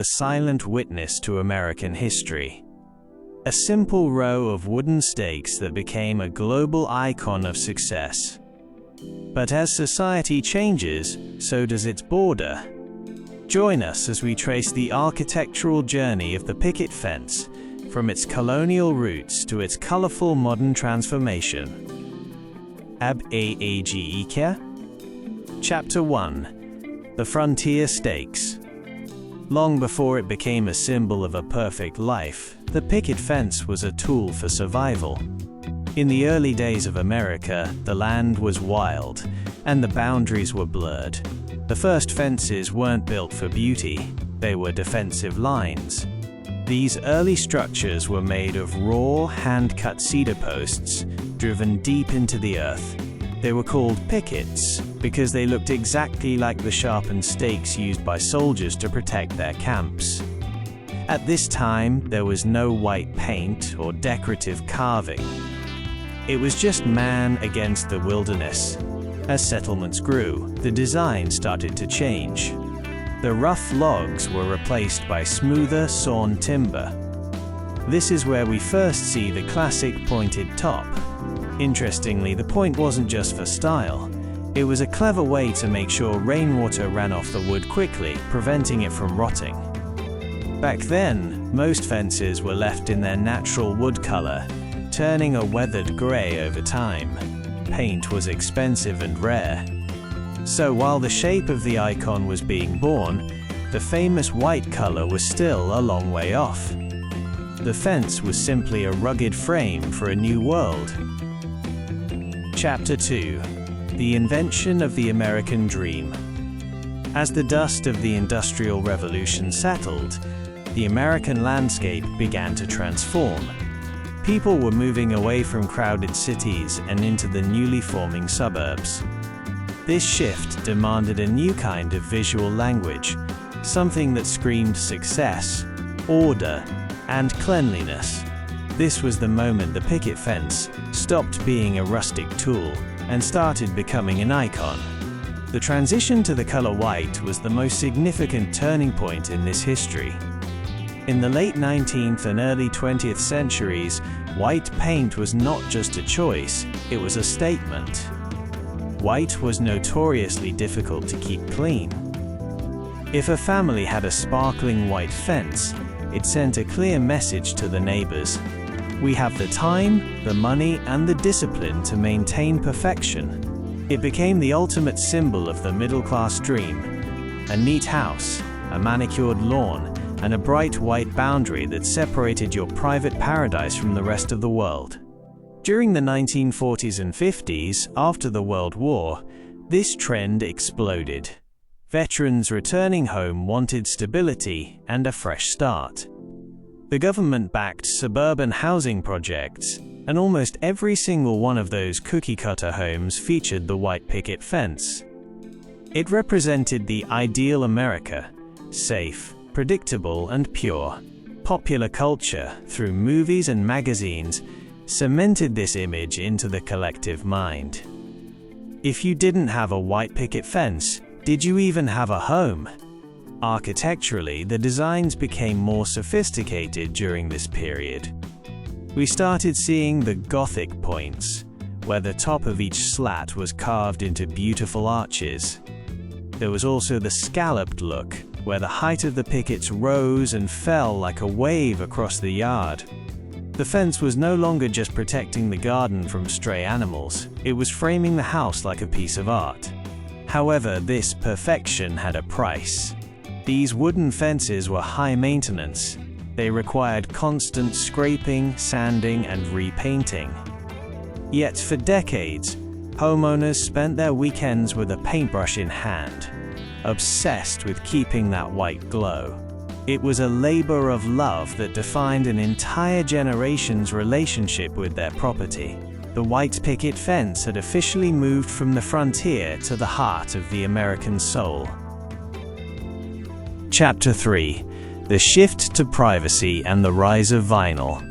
a silent witness to American history. A simple row of wooden stakes that became a global icon of success. But as society changes, so does its border. Join us as we trace the architectural journey of the picket fence, from its colonial roots to its colorful modern transformation. Chapter 1. The Frontier Stakes. Long before it became a symbol of a perfect life, the picket fence was a tool for survival. In the early days of America, the land was wild, and the boundaries were blurred. The first fences weren't built for beauty, they were defensive lines. These early structures were made of raw, hand-cut cedar posts, driven deep into the earth. They were called pickets because they looked exactly like the sharpened stakes used by soldiers to protect their camps. At this time, there was no white paint or decorative carving. It was just man against the wilderness. As settlements grew, the design started to change. The rough logs were replaced by smoother, sawn timber. This is where we first see the classic pointed top. Interestingly, the point wasn't just for style. It was a clever way to make sure rainwater ran off the wood quickly, preventing it from rotting. Back then, most fences were left in their natural wood color, turning a weathered gray over time. Paint was expensive and rare. So while the shape of the icon was being born, the famous white color was still a long way off. The fence was simply a rugged frame for a new world. Chapter 2. The Invention of the American Dream. As the dust of the Industrial Revolution settled, the American landscape began to transform. People were moving away from crowded cities and into the newly forming suburbs. This shift demanded a new kind of visual language, something that screamed success, order, and cleanliness. This was the moment the picket fence stopped being a rustic tool and started becoming an icon. The transition to the color white was the most significant turning point in this history. In the late 19th and early 20th centuries, white paint was not just a choice, it was a statement. White was notoriously difficult to keep clean. If a family had a sparkling white fence, it sent a clear message to the neighbors. We have the time, the money, and the discipline to maintain perfection. It became the ultimate symbol of the middle-class dream. A neat house, a manicured lawn, and a bright white boundary that separated your private paradise from the rest of the world. During the 1940s and 50s, after the World War, this trend exploded. Veterans returning home wanted stability and a fresh start. The government backed suburban housing projects, and almost every single one of those cookie-cutter homes featured the white picket fence. It represented the ideal America, safe, predictable, and pure. Popular culture, through movies and magazines, cemented this image into the collective mind. If you didn't have a white picket fence, did you even have a home? Architecturally, the designs became more sophisticated during this period. We started seeing the Gothic points, where the top of each slat was carved into beautiful arches. There was also the scalloped look, where the height of the pickets rose and fell like a wave across the yard. The fence was no longer just protecting the garden from stray animals, it was framing the house like a piece of art. However, this perfection had a price. These wooden fences were high maintenance. They required constant scraping, sanding, and repainting. Yet for decades, homeowners spent their weekends with a paintbrush in hand, obsessed with keeping that white glow. It was a labor of love that defined an entire generation's relationship with their property. The white picket fence had officially moved from the frontier to the heart of the American soul. Chapter 3. The Shift to Privacy and the Rise of Vinyl.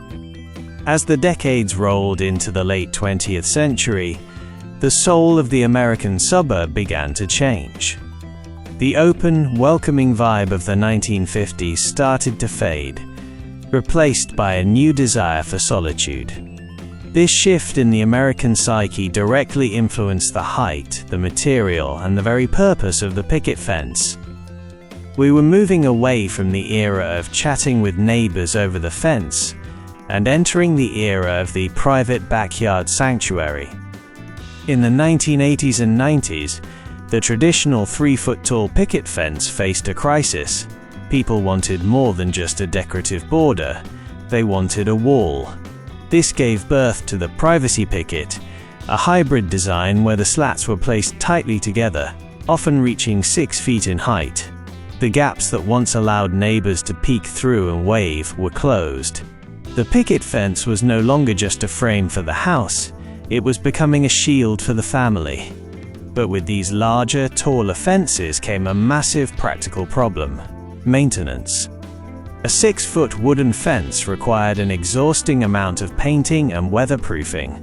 As the decades rolled into the late 20th century, the soul of the American suburb began to change. The open, welcoming vibe of the 1950s started to fade, replaced by a new desire for solitude. This shift in the American psyche directly influenced the height, the material, and the very purpose of the picket fence. We were moving away from the era of chatting with neighbors over the fence and entering the era of the private backyard sanctuary. In the 1980s and 90s, the traditional 3-foot-tall picket fence faced a crisis. People wanted more than just a decorative border. They wanted a wall. This gave birth to the privacy picket, a hybrid design where the slats were placed tightly together, often reaching 6 feet in height. The gaps that once allowed neighbors to peek through and wave were closed. The picket fence was no longer just a frame for the house, it was becoming a shield for the family. But with these larger, taller fences came a massive practical problem: maintenance. A 6-foot wooden fence required an exhausting amount of painting and weatherproofing.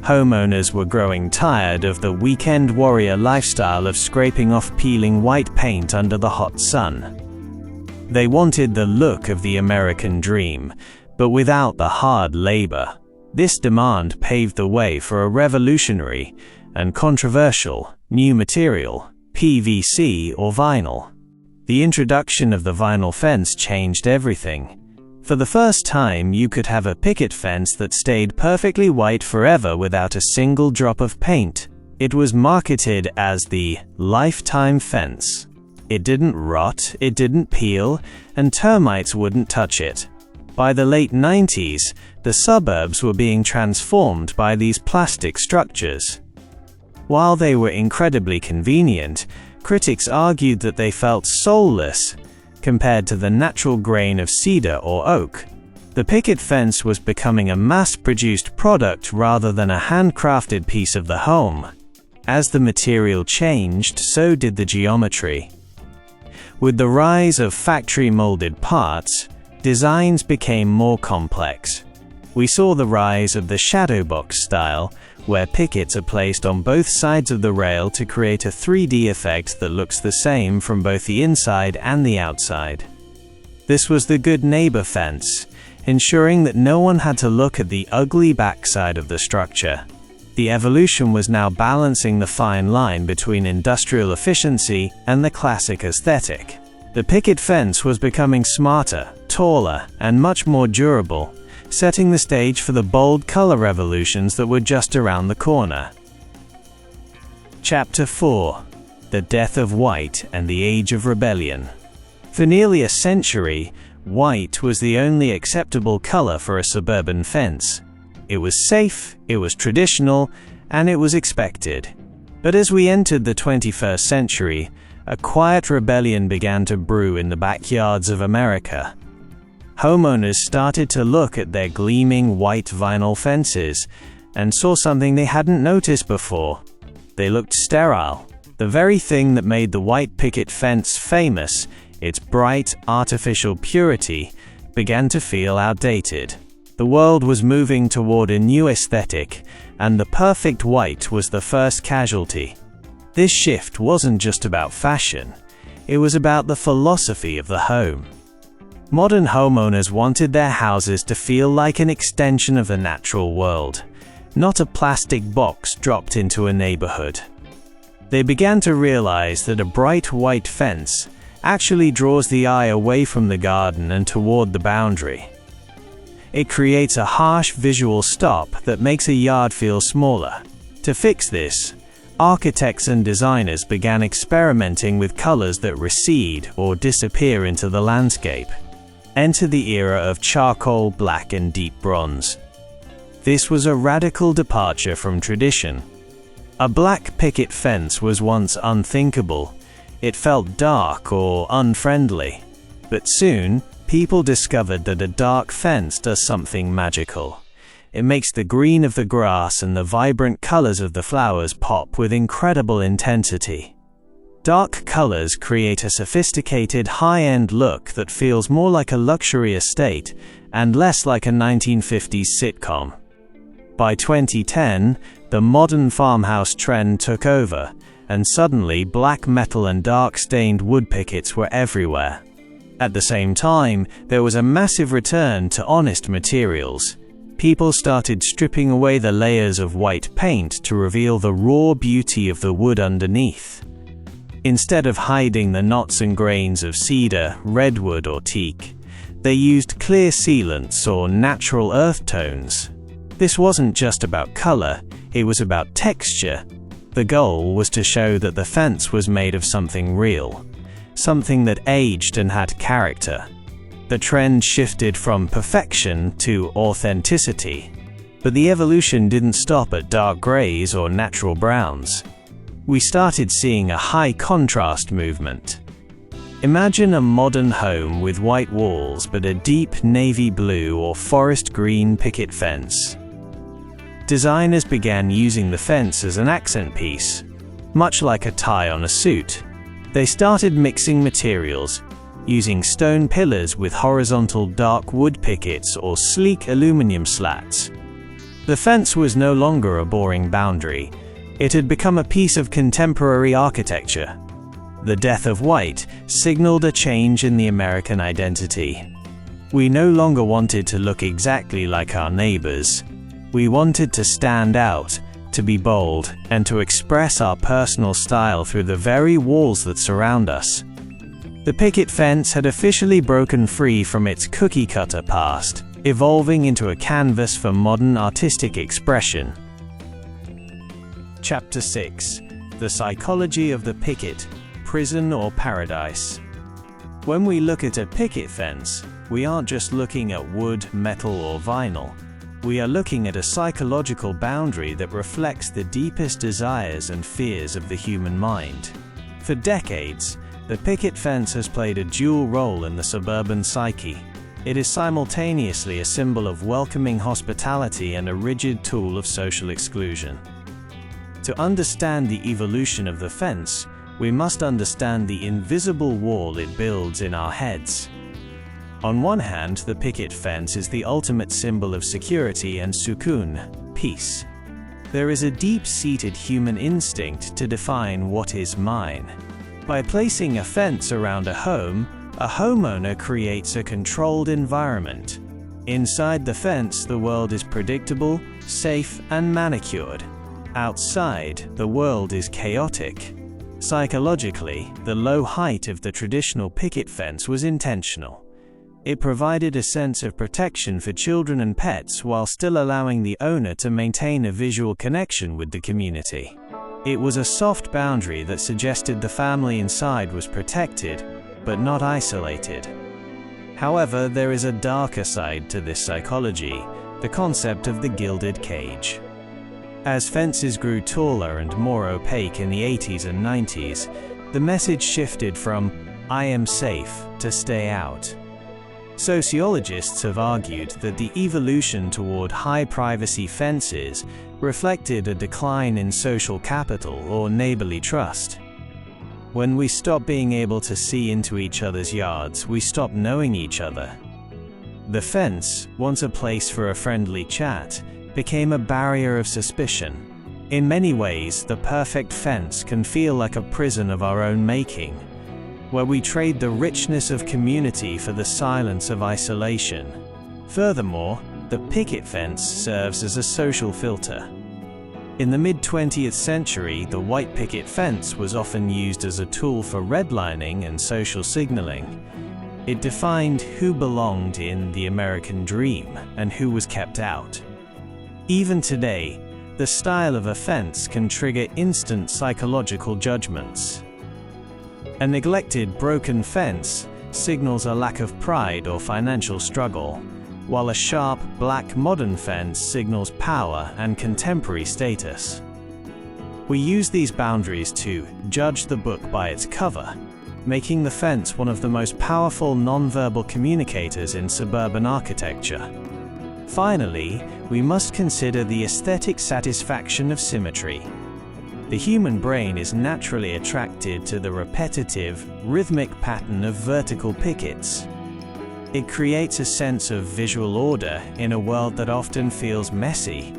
Homeowners were growing tired of the weekend warrior lifestyle of scraping off peeling white paint under the hot sun. They wanted the look of the American dream, but without the hard labor. This demand paved the way for a revolutionary and controversial new material, PVC or vinyl. The introduction of the vinyl fence changed everything. For the first time, you could have a picket fence that stayed perfectly white forever without a single drop of paint. It was marketed as the lifetime fence. It didn't rot, it didn't peel, and termites wouldn't touch it. By the late 90s, the suburbs were being transformed by these plastic structures. While they were incredibly convenient, critics argued that they felt soulless compared to the natural grain of cedar or oak. The picket fence was becoming a mass-produced product rather than a handcrafted piece of the home. As the material changed, so did the geometry. With the rise of factory-molded parts, designs became more complex. We saw the rise of the shadow box style, where pickets are placed on both sides of the rail to create a 3D effect that looks the same from both the inside and the outside. This was the good neighbor fence, ensuring that no one had to look at the ugly backside of the structure. The evolution was now balancing the fine line between industrial efficiency and the classic aesthetic. The picket fence was becoming smarter, taller, and much more durable, setting the stage for the bold color revolutions that were just around the corner. Chapter 4: The Death of White and the Age of Rebellion. For nearly a century, white was the only acceptable color for a suburban fence. It was safe, it was traditional, and it was expected. But as we entered the 21st century, a quiet rebellion began to brew in the backyards of America. Homeowners started to look at their gleaming white vinyl fences and saw something they hadn't noticed before. They looked sterile. The very thing that made the white picket fence famous, its bright, artificial purity, began to feel outdated. The world was moving toward a new aesthetic, and the perfect white was the first casualty. This shift wasn't just about fashion, it was about the philosophy of the home. Modern homeowners wanted their houses to feel like an extension of the natural world, not a plastic box dropped into a neighborhood. They began to realize that a bright white fence actually draws the eye away from the garden and toward the boundary. It creates a harsh visual stop that makes a yard feel smaller. To fix this, architects and designers began experimenting with colors that recede or disappear into the landscape. Enter the era of charcoal, black, and deep bronze. This was a radical departure from tradition. A black picket fence was once unthinkable. It felt dark or unfriendly. But soon, people discovered that a dark fence does something magical. It makes the green of the grass and the vibrant colors of the flowers pop with incredible intensity. Dark colors create a sophisticated, high-end look that feels more like a luxury estate and less like a 1950s sitcom. By 2010, the modern farmhouse trend took over, and suddenly black metal and dark-stained wood pickets were everywhere. At the same time, there was a massive return to honest materials. People started stripping away the layers of white paint to reveal the raw beauty of the wood underneath. Instead of hiding the knots and grains of cedar, redwood, or teak, they used clear sealants or natural earth tones. This wasn't just about color, it was about texture. The goal was to show that the fence was made of something real, something that aged and had character. The trend shifted from perfection to authenticity. But the evolution didn't stop at dark grays or natural browns. We started seeing a high contrast movement. Imagine a modern home with white walls but a deep navy blue or forest green picket fence. Designers began using the fence as an accent piece, much like a tie on a suit. They started mixing materials, using stone pillars with horizontal dark wood pickets or sleek aluminum slats. The fence was no longer a boring boundary. It had become a piece of contemporary architecture. The death of white signaled a change in the American identity. We no longer wanted to look exactly like our neighbors. We wanted to stand out, to be bold, and to express our personal style through the very walls that surround us. The picket fence had officially broken free from its cookie-cutter past, evolving into a canvas for modern artistic expression. Chapter 6: The Psychology of the Picket, Prison or Paradise. When we look at a picket fence, we aren't just looking at wood, metal, or vinyl. We are looking at a psychological boundary that reflects the deepest desires and fears of the human mind. For decades, the picket fence has played a dual role in the suburban psyche. It is simultaneously a symbol of welcoming hospitality and a rigid tool of social exclusion. To understand the evolution of the fence, we must understand the invisible wall it builds in our heads. On one hand, the picket fence is the ultimate symbol of security and sukun, peace. There is a deep-seated human instinct to define what is mine. By placing a fence around a home, a homeowner creates a controlled environment. Inside the fence, the world is predictable, safe, and manicured. Outside, the world is chaotic. Psychologically, the low height of the traditional picket fence was intentional. It provided a sense of protection for children and pets while still allowing the owner to maintain a visual connection with the community. It was a soft boundary that suggested the family inside was protected, but not isolated. However, there is a darker side to this psychology, the concept of the gilded cage. As fences grew taller and more opaque in the 80s and 90s, the message shifted from "I am safe" to "stay out." Sociologists have argued that the evolution toward high-privacy fences reflected a decline in social capital or neighborly trust. When we stop being able to see into each other's yards, we stop knowing each other. The fence, once a place for a friendly chat, became a barrier of suspicion. In many ways, the perfect fence can feel like a prison of our own making, where we trade the richness of community for the silence of isolation. Furthermore, the picket fence serves as a social filter. In the mid-20th century, the white picket fence was often used as a tool for redlining and social signaling. It defined who belonged in the American dream and who was kept out. Even today, the style of a fence can trigger instant psychological judgments. A neglected, broken fence signals a lack of pride or financial struggle, while a sharp, black modern fence signals power and contemporary status. We use these boundaries to judge the book by its cover, making the fence one of the most powerful nonverbal communicators in suburban architecture. Finally, we must consider the aesthetic satisfaction of symmetry. The human brain is naturally attracted to the repetitive, rhythmic pattern of vertical pickets. It creates a sense of visual order in a world that often feels messy.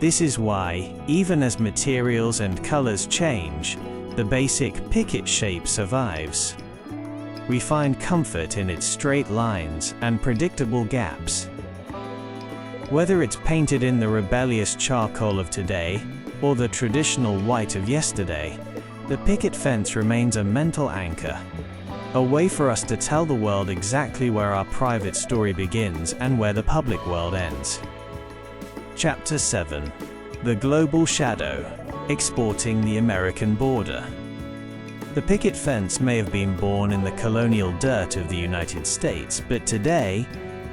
This is why, even as materials and colors change, the basic picket shape survives. We find comfort in its straight lines and predictable gaps. Whether it's painted in the rebellious charcoal of today or the traditional white of yesterday, the picket fence remains a mental anchor, a way for us to tell the world exactly where our private story begins and where the public world ends. Chapter 7. The Global Shadow: Exporting the American Border. The picket fence may have been born in the colonial dirt of the United States, but today,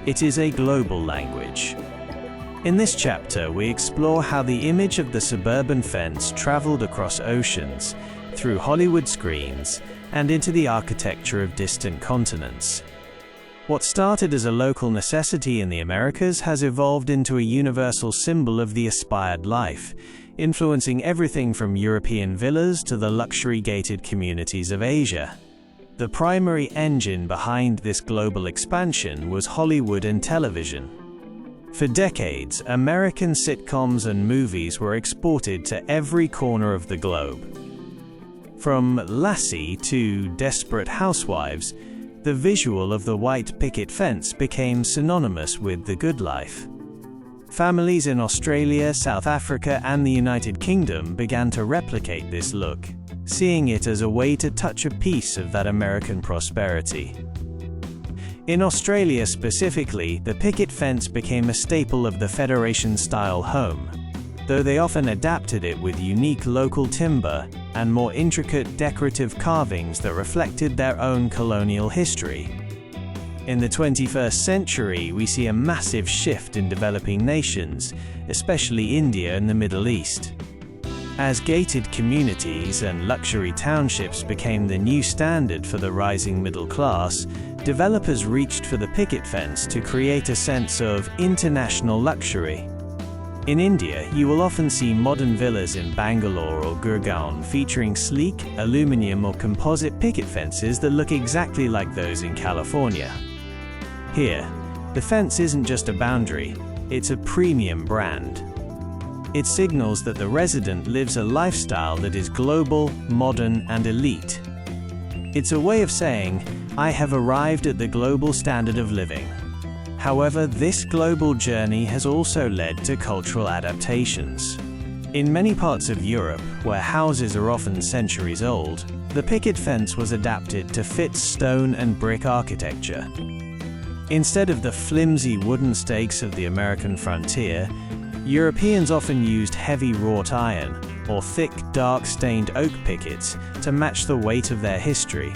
it is a global language. In this chapter, we explore how the image of the suburban fence traveled across oceans, through Hollywood screens, and into the architecture of distant continents. What started as a local necessity in the Americas has evolved into a universal symbol of the aspired life, influencing everything from European villas to the luxury gated communities of Asia. The primary engine behind this global expansion was Hollywood and television. For decades, American sitcoms and movies were exported to every corner of the globe. From Lassie to Desperate Housewives, the visual of the white picket fence became synonymous with the good life. Families in Australia, South Africa, and the United Kingdom began to replicate this look, seeing it as a way to touch a piece of that American prosperity. In Australia specifically, the picket fence became a staple of the Federation-style home, though they often adapted it with unique local timber and more intricate decorative carvings that reflected their own colonial history. In the 21st century, we see a massive shift in developing nations, especially India and the Middle East. As gated communities and luxury townships became the new standard for the rising middle class, developers reached for the picket fence to create a sense of international luxury. In India, you will often see modern villas in Bangalore or Gurgaon featuring sleek, aluminum or composite picket fences that look exactly like those in California. Here, the fence isn't just a boundary, it's a premium brand. It signals that the resident lives a lifestyle that is global, modern, and elite. It's a way of saying, I have arrived at the global standard of living. However, this global journey has also led to cultural adaptations. In many parts of Europe, where houses are often centuries old, the picket fence was adapted to fit stone and brick architecture. Instead of the flimsy wooden stakes of the American frontier, Europeans often used heavy wrought iron or thick, dark-stained oak pickets to match the weight of their history.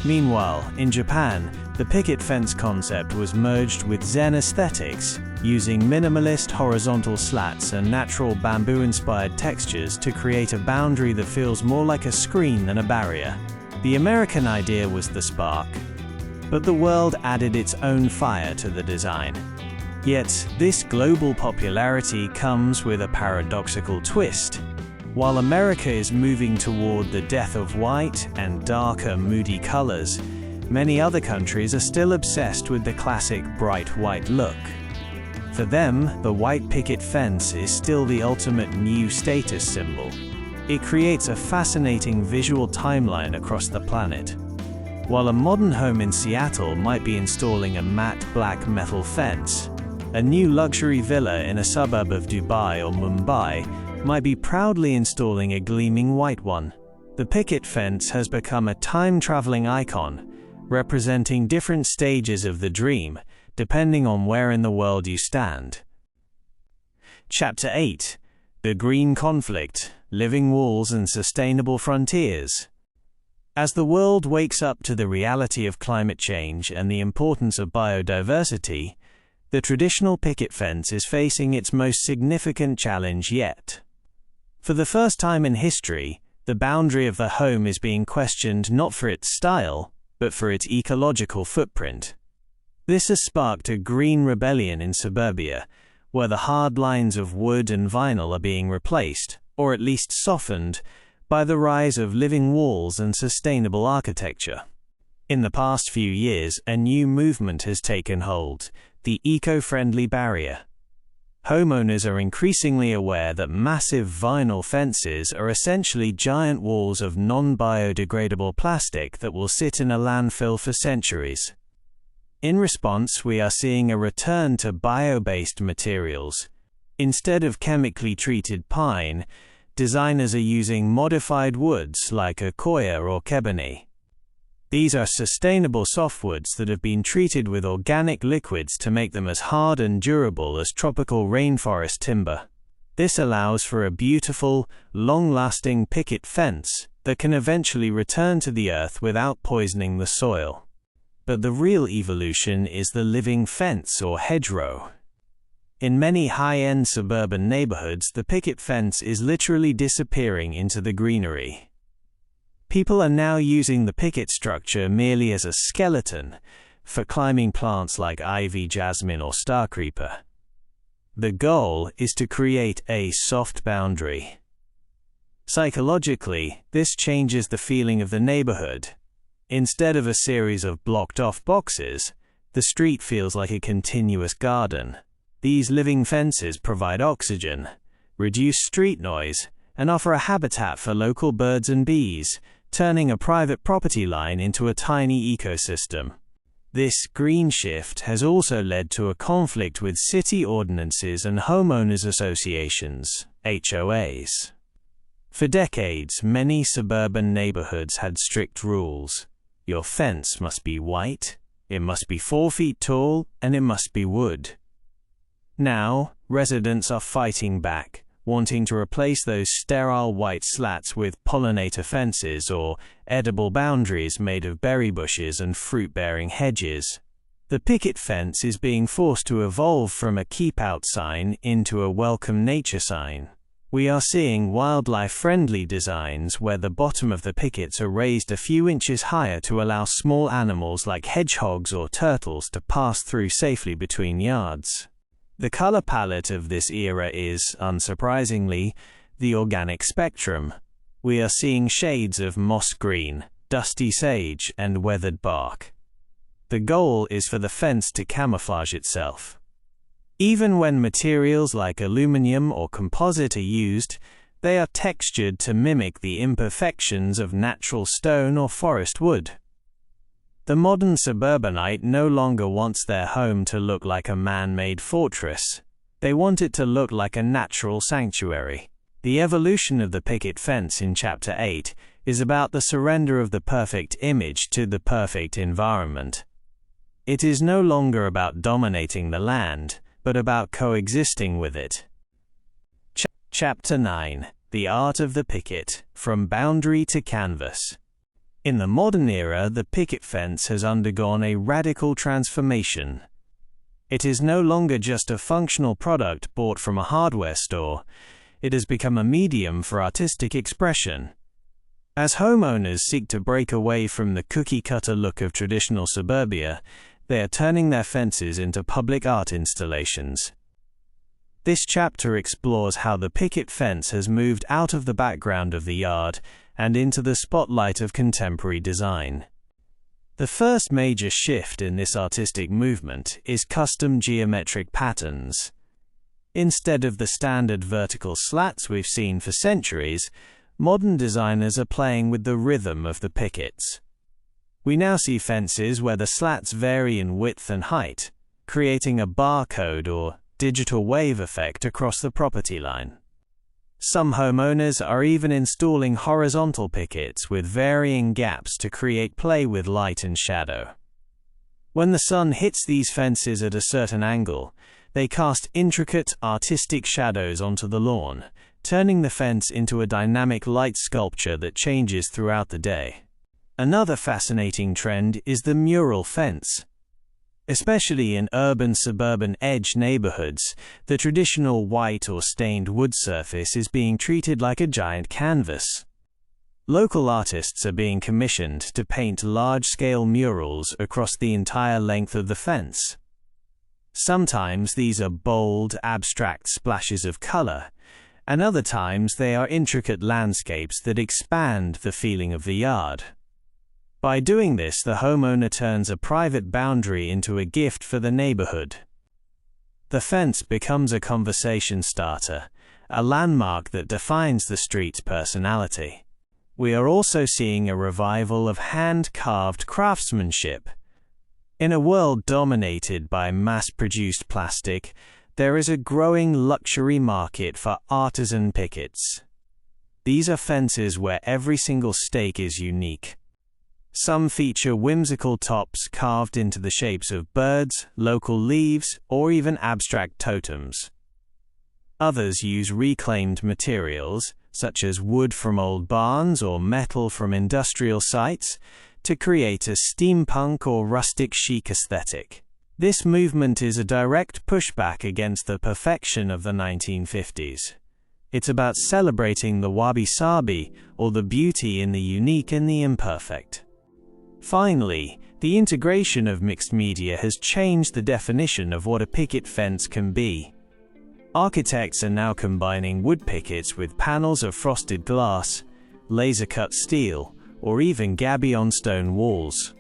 Meanwhile, in Japan, the picket fence concept was merged with Zen aesthetics, using minimalist horizontal slats and natural bamboo-inspired textures to create a boundary that feels more like a screen than a barrier. The American idea was the spark, but the world added its own fire to the design. Yet, this global popularity comes with a paradoxical twist. While America is moving toward the death of white and darker, moody colors, many other countries are still obsessed with the classic bright white look. For them, the white picket fence is still the ultimate new status symbol. It creates a fascinating visual timeline across the planet. While a modern home in Seattle might be installing a matte black metal fence, a new luxury villa in a suburb of Dubai or Mumbai might be proudly installing a gleaming white one. The picket fence has become a time-traveling icon, representing different stages of the dream, depending on where in the world you stand. Chapter 8. The Green Conflict: Living Walls and Sustainable Frontiers. As the world wakes up to the reality of climate change and the importance of biodiversity, the traditional picket fence is facing its most significant challenge yet. For the first time in history, the boundary of the home is being questioned not for its style, but for its ecological footprint. This has sparked a green rebellion in Suburbia, where the hard lines of wood and vinyl are being replaced, or at least softened, by the rise of living walls and sustainable architecture. In the past few years, a new movement has taken hold: the eco-friendly barrier. Homeowners are increasingly aware that massive vinyl fences are essentially giant walls of non-biodegradable plastic that will sit in a landfill for centuries. In response, we are seeing a return to bio-based materials. Instead of chemically treated pine, designers are using modified woods like Acacia or Kebene. These are sustainable softwoods that have been treated with organic liquids to make them as hard and durable as tropical rainforest timber. This allows for a beautiful, long-lasting picket fence that can eventually return to the earth without poisoning the soil. But the real evolution is the living fence or hedgerow. In many high-end suburban neighborhoods, the picket fence is literally disappearing into the greenery. People are now using the picket structure merely as a skeleton for climbing plants like ivy, jasmine, or star creeper. The goal is to create a soft boundary. Psychologically, this changes the feeling of the neighborhood. Instead of a series of blocked-off boxes, the street feels like a continuous garden. These living fences provide oxygen, reduce street noise, and offer a habitat for local birds and bees, turning a private property line into a tiny ecosystem. This green shift has also led to a conflict with city ordinances and homeowners associations, HOAs. For decades, many suburban neighborhoods had strict rules. Your fence must be white, it must be 4 feet tall, and it must be wood. Now, residents are fighting back, wanting to replace those sterile white slats with pollinator fences or edible boundaries made of berry bushes and fruit-bearing hedges. The picket fence is being forced to evolve from a keep-out sign into a welcome nature sign. We are seeing wildlife-friendly designs where the bottom of the pickets are raised a few inches higher to allow small animals like hedgehogs or turtles to pass through safely between yards. The color palette of this era is, unsurprisingly, the organic spectrum. We are seeing shades of moss green, dusty sage, and weathered bark. The goal is for the fence to camouflage itself. Even when materials like aluminum or composite are used, they are textured to mimic the imperfections of natural stone or forest wood. The modern suburbanite no longer wants their home to look like a man-made fortress. They want it to look like a natural sanctuary. The evolution of the picket fence in Chapter 8 is about the surrender of the perfect image to the perfect environment. It is no longer about dominating the land, but about coexisting with it. Chapter 9: The Art of the Picket, From Boundary to Canvas. In the modern era, the picket fence has undergone a radical transformation. It is no longer just a functional product bought from a hardware store. It has become a medium for artistic expression. As homeowners seek to break away from the cookie-cutter look of traditional suburbia, they are turning their fences into public art installations. This chapter explores how the picket fence has moved out of the background of the yard and into the spotlight of contemporary design. The first major shift in this artistic movement is custom geometric patterns. Instead of the standard vertical slats we've seen for centuries, modern designers are playing with the rhythm of the pickets. We now see fences where the slats vary in width and height, creating a barcode or digital wave effect across the property line. Some homeowners are even installing horizontal pickets with varying gaps to create play with light and shadow. When the sun hits these fences at a certain angle, they cast intricate, artistic shadows onto the lawn, turning the fence into a dynamic light sculpture that changes throughout the day. Another fascinating trend is the mural fence. Especially in urban suburban edge neighborhoods, the traditional white or stained wood surface is being treated like a giant canvas. Local artists are being commissioned to paint large-scale murals across the entire length of the fence. Sometimes these are bold, abstract splashes of color, and other times they are intricate landscapes that expand the feeling of the yard. By doing this, the homeowner turns a private boundary into a gift for the neighborhood. The fence becomes a conversation starter, a landmark that defines the street's personality. We are also seeing a revival of hand-carved craftsmanship. In a world dominated by mass-produced plastic, there is a growing luxury market for artisan pickets. These are fences where every single stake is unique. Some feature whimsical tops carved into the shapes of birds, local leaves, or even abstract totems. Others use reclaimed materials, such as wood from old barns or metal from industrial sites, to create a steampunk or rustic chic aesthetic. This movement is a direct pushback against the perfection of the 1950s. It's about celebrating the wabi-sabi, or the beauty in the unique and the imperfect. Finally, the integration of mixed media has changed the definition of what a picket fence can be. Architects are now combining wood pickets with panels of frosted glass, laser-cut steel, or even gabion stone walls.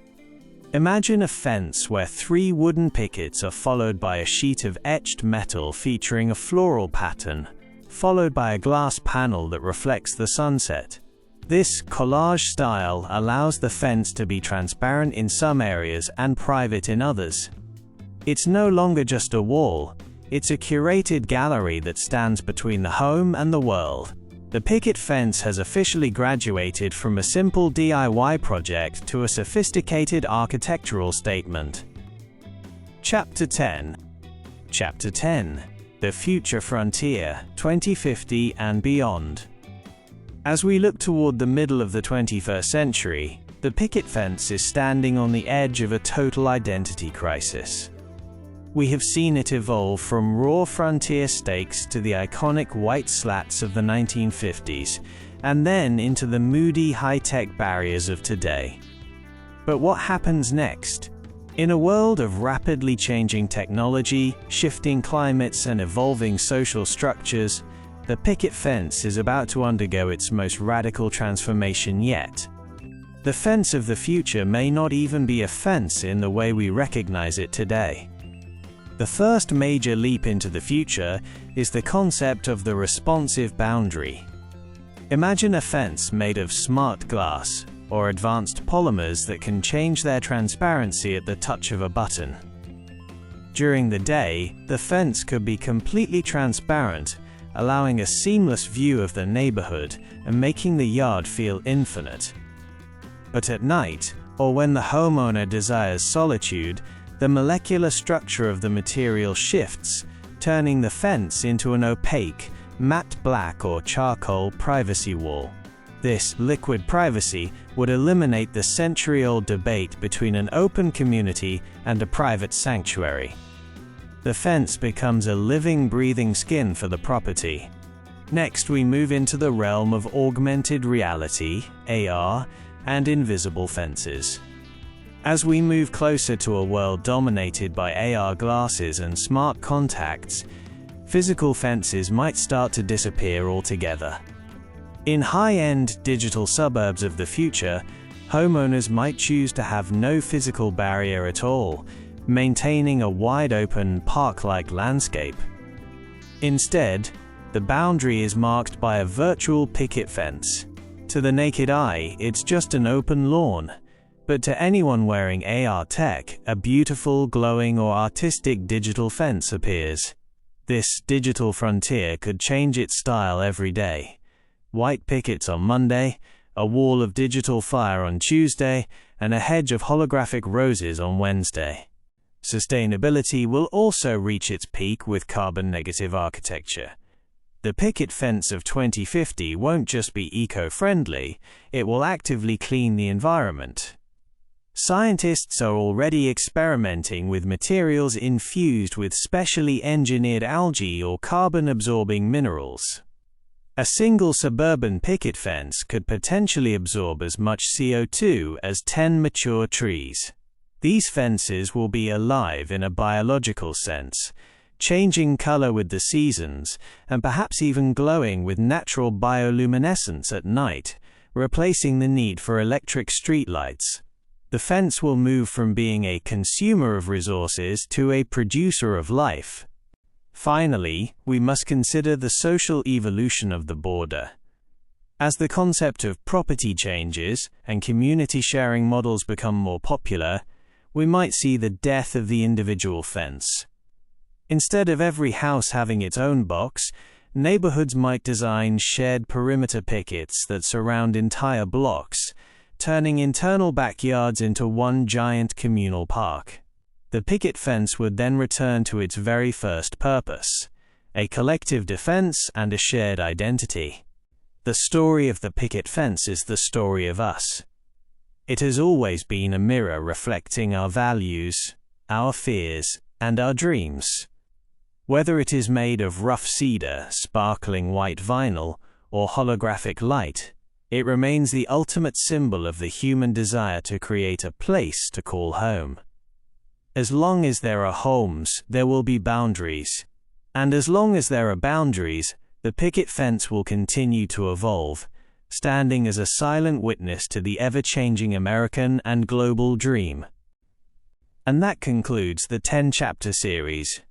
Imagine a fence where 3 wooden pickets are followed by a sheet of etched metal featuring a floral pattern, followed by a glass panel that reflects the sunset. This collage style allows the fence to be transparent in some areas and private in others. It's no longer just a wall, it's a curated gallery that stands between the home and the world. The picket fence has officially graduated from a simple DIY project to a sophisticated architectural statement. Chapter 10. Chapter 10. The Future Frontier, 2050 and Beyond. As we look toward the middle of the 21st century, the picket fence is standing on the edge of a total identity crisis. We have seen it evolve from raw frontier stakes to the iconic white slats of the 1950s, and then into the moody high-tech barriers of today. But what happens next? In a world of rapidly changing technology, shifting climates, and evolving social structures, the picket fence is about to undergo its most radical transformation yet. The fence of the future may not even be a fence in the way we recognize it today. The first major leap into the future is the concept of the responsive boundary. Imagine a fence made of smart glass or advanced polymers that can change their transparency at the touch of a button. During the day, the fence could be completely transparent, allowing a seamless view of the neighborhood and making the yard feel infinite. But at night, or when the homeowner desires solitude, the molecular structure of the material shifts, turning the fence into an opaque, matte black or charcoal privacy wall. This liquid privacy would eliminate the century-old debate between an open community and a private sanctuary. The fence becomes a living, breathing skin for the property. Next, we move into the realm of augmented reality, AR, and invisible fences. As we move closer to a world dominated by AR glasses and smart contacts, physical fences might start to disappear altogether. In high-end digital suburbs of the future, homeowners might choose to have no physical barrier at all, maintaining a wide-open, park-like landscape. Instead, the boundary is marked by a virtual picket fence. To the naked eye, it's just an open lawn, but to anyone wearing AR tech, a beautiful, glowing, or artistic digital fence appears. This digital frontier could change its style every day. White pickets on Monday, a wall of digital fire on Tuesday, and a hedge of holographic roses on Wednesday. Sustainability will also reach its peak with carbon-negative architecture. The picket fence of 2050 won't just be eco-friendly, it will actively clean the environment. Scientists are already experimenting with materials infused with specially engineered algae or carbon-absorbing minerals. A single suburban picket fence could potentially absorb as much CO2 as 10 mature trees. These fences will be alive in a biological sense, changing color with the seasons, and perhaps even glowing with natural bioluminescence at night, replacing the need for electric streetlights. The fence will move from being a consumer of resources to a producer of life. Finally, we must consider the social evolution of the border. As the concept of property changes and community sharing models become more popular, we might see the death of the individual fence. Instead of every house having its own box, neighborhoods might design shared perimeter pickets that surround entire blocks, turning internal backyards into one giant communal park. The picket fence would then return to its very first purpose, a collective defense and a shared identity. The story of the picket fence is the story of us. It has always been a mirror reflecting our values, our fears, and our dreams. Whether it is made of rough cedar, sparkling white vinyl, or holographic light, it remains the ultimate symbol of the human desire to create a place to call home. As long as there are homes, there will be boundaries. And as long as there are boundaries, the picket fence will continue to evolve, standing as a silent witness to the ever-changing American and global dream. And that concludes the 10-chapter series,